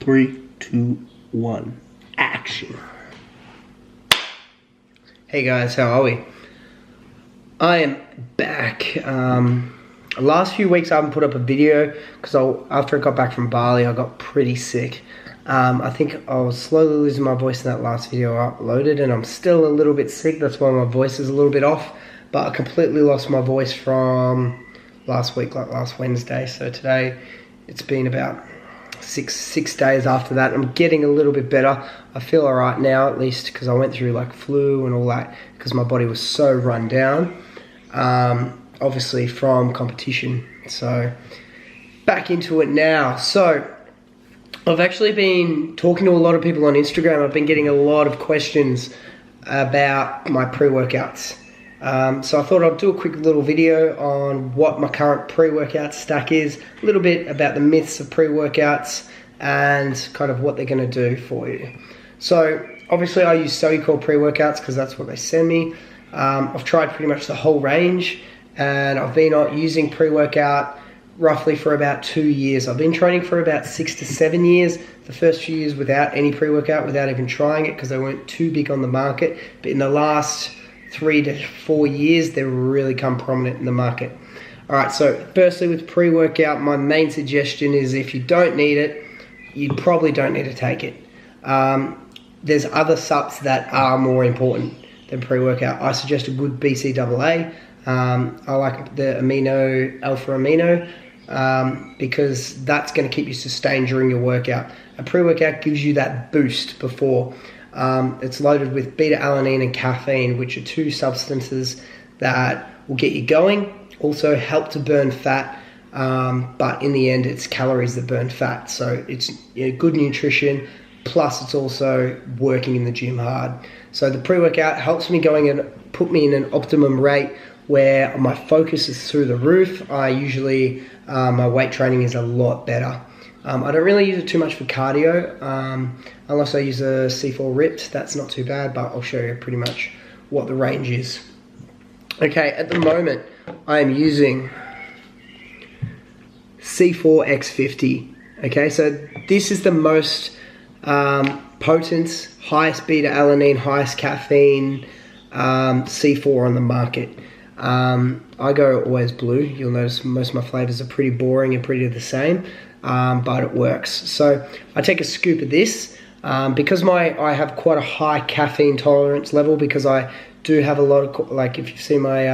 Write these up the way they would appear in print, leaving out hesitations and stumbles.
3, 2, 1, action. Hey guys, how are we? I am back. Last few weeks I haven't put up a video because after I got back from Bali I got pretty sick. I think I was slowly losing my voice in that last video I uploaded, and I'm still a little bit sick. That's why my voice is a little bit off, but I completely lost my voice from last week, like last Wednesday. So today it's been about six days after that. I'm getting a little bit better. I feel alright now, at least, because I went through like flu and all that because my body was so run down, obviously from competition. So back into it now. So I've actually been talking to a lot of people on Instagram. I've been getting a lot of questions about my pre-workouts. So I thought I'd do a quick little video on what my current pre-workout stack is, a little bit about the myths of pre-workouts and kind of what they're going to do for you. So obviously I use SoyCore pre-workouts because that's what they send me. I've tried pretty much the whole range, and I've been using pre-workout roughly for about 2 years. I've been training for about 6 to 7 years. The first few years without any pre-workout, without even trying it because they weren't too big on the market. But in the last 3 to 4 years, they've really come prominent in the market. Alright, so firstly with pre-workout, my main suggestion is if you don't need it, you probably don't need to take it. There's other subs that are more important than pre-workout. I suggest a good BCAA. I like the alpha amino, because that's going to keep you sustained during your workout. A pre-workout gives you that boost before. It's loaded with beta-alanine and caffeine, which are two substances that will get you going, also help to burn fat, but in the end it's calories that burn fat. So it's good nutrition, plus it's also working in the gym hard. So the pre-workout helps me going and put me in an optimum rate where my focus is through the roof. I usually, my weight training is a lot better. I don't really use it too much for cardio, unless I use a C4 ripped. That's not too bad, but I'll show you pretty much what the range is. Okay, at the moment I am using C4 X50. Okay, so this is the most potent, highest beta-alanine, highest caffeine C4 on the market. I go always blue. You'll notice most of my flavors are pretty boring and pretty the same, but it works. So I take a scoop of this because I have quite a high caffeine tolerance level, because I do have a lot of, like if you've seen my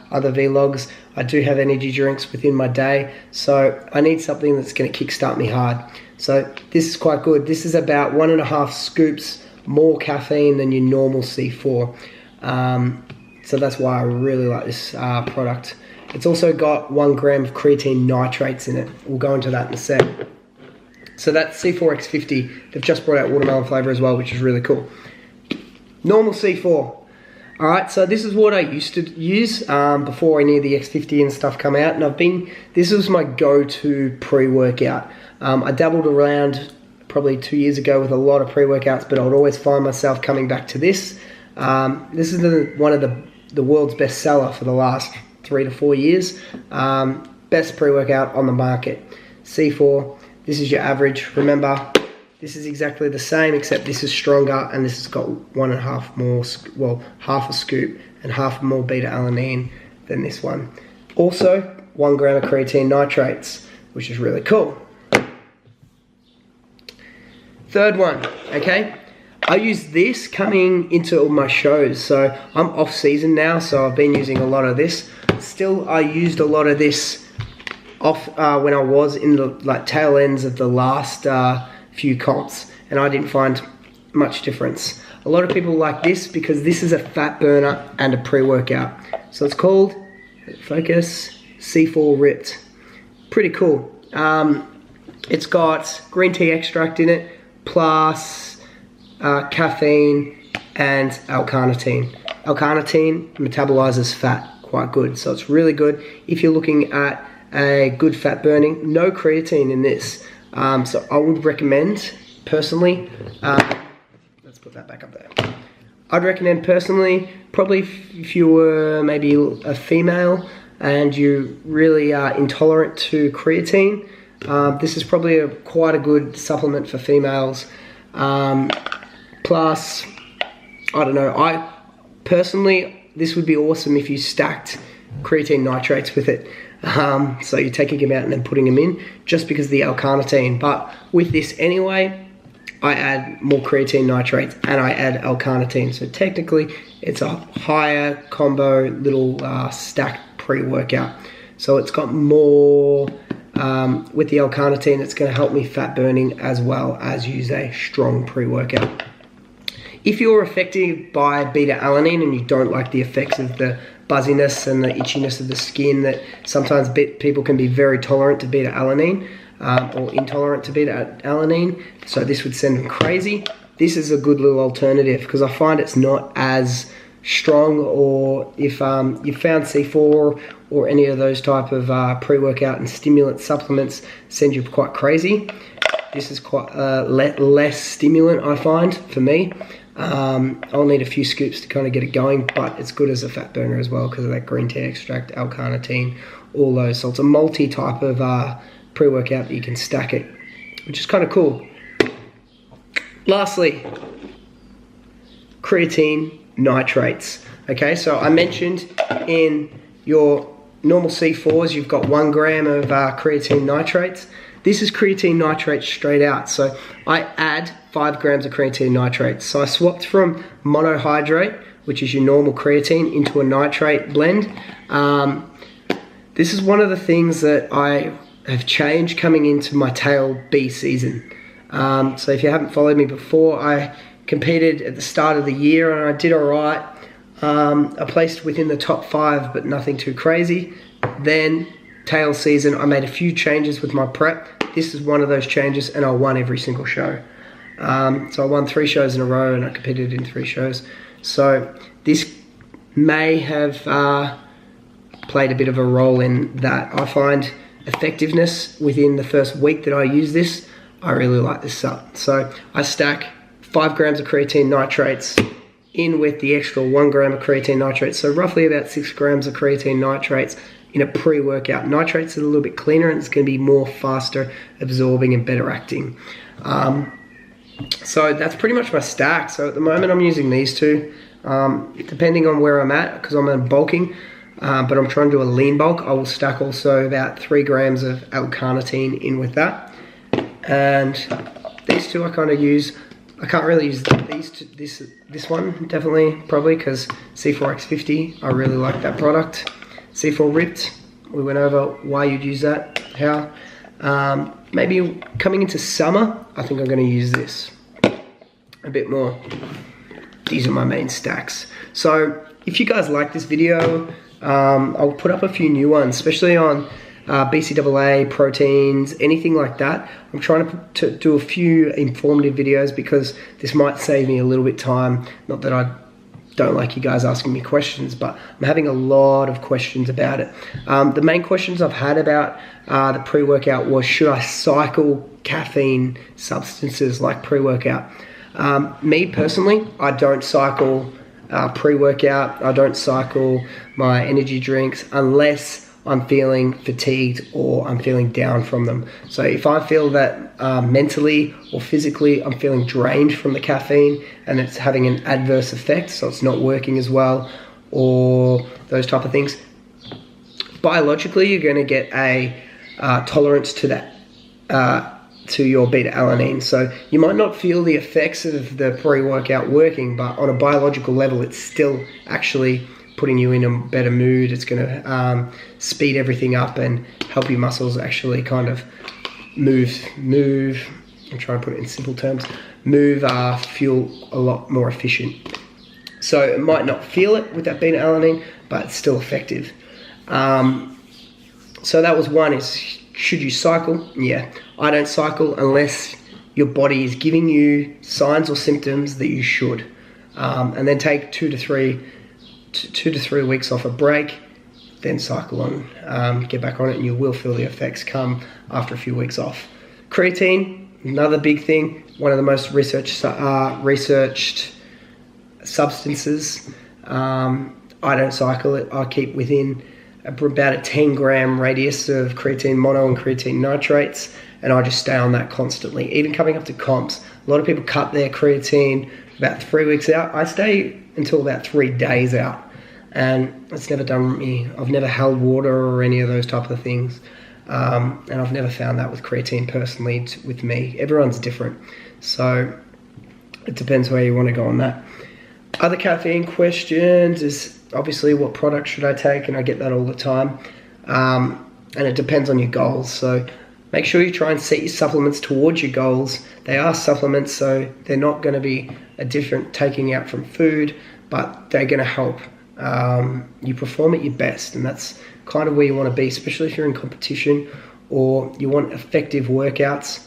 other vlogs, I do have energy drinks within my day, so I need something that's going to kickstart me hard. So this is quite good. This is about 1.5 scoops more caffeine than your normal C4. So that's why I really like this product. It's also got 1 gram of creatine nitrates in it. We'll go into that in a sec. So that's C4 X50. They've just brought out watermelon flavor as well, which is really cool. Normal C4. Alright, so this is what I used to use before any of the X50 and stuff come out. And this was my go-to pre-workout. I dabbled around probably 2 years ago with a lot of pre-workouts, but I would always find myself coming back to this. This is one of the world's best seller for the last 3 to 4 years. Best pre-workout on the market. C4, this is your average. Remember, this is exactly the same, except this is stronger, and this has got 1.5 more, well, half a scoop and half more beta-alanine than this one. Also, 1 gram of creatine nitrates, which is really cool. Third one, okay? I use this coming into all my shows. So I'm off season now, so I've been using a lot of this. Still, I used a lot of this off when I was in the tail ends of the last few comps, and I didn't find much difference. A lot of people like this because this is a fat burner and a pre-workout. So it's called, focus, C4 Ripped. Pretty cool. It's got green tea extract in it, plus caffeine and L-carnitine. L-carnitine metabolizes fat quite good, so it's really good if you're looking at a good fat burning. No creatine in this, so I would recommend personally, let's put that back up there. I'd recommend personally, probably if you were maybe a female and you really are intolerant to creatine, This is probably quite a good supplement for females. Plus, I don't know, I personally, this would be awesome if you stacked creatine nitrates with it. So you're taking them out and then putting them in just because of the L-carnitine. But with this anyway, I add more creatine nitrates and I add L-carnitine. So technically, it's a higher combo little stacked pre-workout. So it's got more, with the L-carnitine, it's going to help me fat burning as well as use a strong pre-workout. If you're affected by beta-alanine and you don't like the effects of the buzziness and the itchiness of the skin, that sometimes people can be very tolerant to beta-alanine or intolerant to beta-alanine, so this would send them crazy. This is a good little alternative because I find it's not as strong, or if you found C4 or any of those type of pre-workout and stimulant supplements send you quite crazy, this is quite less stimulant, I find, for me. I'll need a few scoops to kind of get it going, but it's good as a fat burner as well because of that green tea extract, L-carnitine, all those. So it's a multi-type of pre-workout that you can stack it, which is kind of cool. Lastly, creatine nitrates. Okay, so I mentioned in your normal C4s, you've got 1 gram of creatine nitrates. This is creatine nitrates straight out. So I add 5 grams of creatine nitrates. So I swapped from monohydrate, which is your normal creatine, into a nitrate blend. This is one of the things that I have changed coming into my tail B season. So if you haven't followed me before, I competed at the start of the year and I did all right. I placed within the top 5, but nothing too crazy. Then tail season, I made a few changes with my prep. This is one of those changes, and I won every single show. So I won 3 shows in a row, and I competed in 3 shows. So this may have played a bit of a role in that. I find effectiveness within the first week that I use this. I really like this up. So I stack 5 grams of creatine nitrates in with the extra 1 gram of creatine nitrates. So roughly about 6 grams of creatine nitrates in a pre-workout. Nitrates are a little bit cleaner and it's going to be more faster absorbing and better acting. So that's pretty much my stack. So at the moment I'm using these two, depending on where I'm at, because I'm bulking, but I'm trying to do a lean bulk. I will stack also about 3 grams of L-carnitine in with that. And these two I kind of use. I can't really use these two, this one definitely, probably, because C4X50, I really like that product. C4 Ripped, we went over why you'd use that, how. Maybe coming into summer, I think I'm going to use this a bit more. These are my main stacks. So if you guys like this video, I'll put up a few new ones, especially on BCAA, proteins, anything like that. I'm trying to do a few informative videos because this might save me a little bit of time. Not that I don't like you guys asking me questions, but I'm having a lot of questions about it. The main questions I've had about the pre-workout was, should I cycle caffeine substances like pre-workout? Me personally, I don't cycle pre-workout. I don't cycle my energy drinks unless I'm feeling fatigued or I'm feeling down from them. So if I feel that mentally or physically I'm feeling drained from the caffeine and it's having an adverse effect, so it's not working as well or those type of things, biologically you're going to get a tolerance to that, to your beta-alanine. So you might not feel the effects of the pre-workout working, but on a biological level it's still actually putting you in a better mood. It's going to speed everything up and help your muscles actually kind of move. I'm trying to put it in simple terms. Fuel a lot more efficient. So it might not feel it with that beta-alanine, but it's still effective. So that was one, is should you cycle? Yeah, I don't cycle unless your body is giving you signs or symptoms that you should. And then take 2 to 3 weeks off a break, then cycle on, get back on it, and you will feel the effects come after a few weeks off. Creatine, another big thing, one of the most researched substances. I don't cycle it. I keep within about a 10 gram radius of creatine mono and creatine nitrates, and I just stay on that constantly. Even coming up to comps, a lot of people cut their creatine about 3 weeks out. I stay until about 3 days out, and it's never done me. I've never held water or any of those type of things, and I've never found that with creatine personally with me. Everyone's different, so it depends where you want to go on that. Other caffeine questions is obviously what product should I take, and I get that all the time, and it depends on your goals. So make sure you try and set your supplements towards your goals. They are supplements, so they're not going to be a different taking out from food, but they're going to help you perform at your best, and that's kind of where you want to be, especially if you're in competition or you want effective workouts.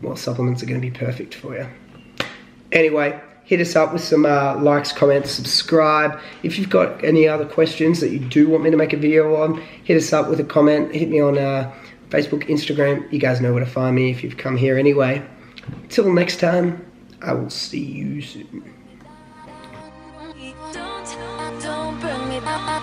Well, supplements are going to be perfect for you. Anyway, hit us up with some likes, comments, subscribe. If you've got any other questions that you do want me to make a video on, hit us up with a comment. Hit me on Facebook, Instagram. You guys know where to find me if you've come here anyway. Till next time, I will see you soon. Don't bring me back.